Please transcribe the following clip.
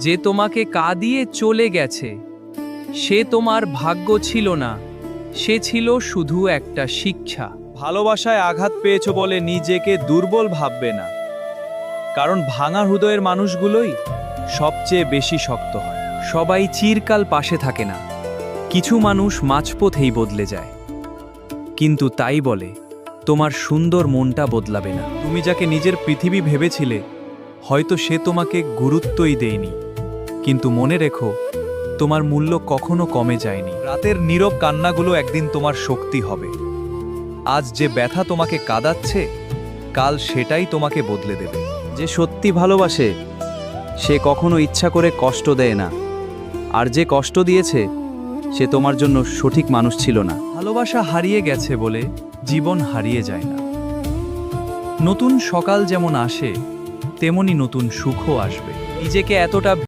যে তোমাকে কাঁদিয়ে চলে গেছে সে তোমার ভাগ্য ছিল না, সে ছিল শুধু একটা শিক্ষা। ভালোবাসায় আঘাত পেয়েছো বলে নিজেকে দুর্বল ভাববে না, কারণ ভাঙা হৃদয়ের মানুষগুলোই সবচেয়ে বেশি শক্ত হয়। সবাই চিরকাল পাশে থাকে না, কিছু মানুষ মাঝপথেই বদলে যায়। কিন্তু তাই বলে তোমার সুন্দর মনটা বদলাবে না। তুমি যাকে নিজের পৃথিবী ভেবেছিলে হয়তো সে তোমাকে গুরুত্বই দেয়নি, কিন্তু মনে রেখো তোমার মূল্য কখনো কমে যায়নি। রাতের নীরব কান্নাগুলো একদিন তোমার শক্তি হবে। আজ যে ব্যথা তোমাকে কাঁদাচ্ছে কাল সেটাই তোমাকে বদলে দেবে। যে সত্যি ভালোবাসে সে কখনো ইচ্ছা করে কষ্ট দেয় না, আর যে কষ্ট দিয়েছে সে তোমার জন্য সঠিক মানুষ ছিল না। ভালোবাসা হারিয়ে গেছে বলে জীবন হারিয়ে যায় না। নতুন সকাল যেমন আসে তেমনি নতুন সুখও আসবে। নিজেকে এতটা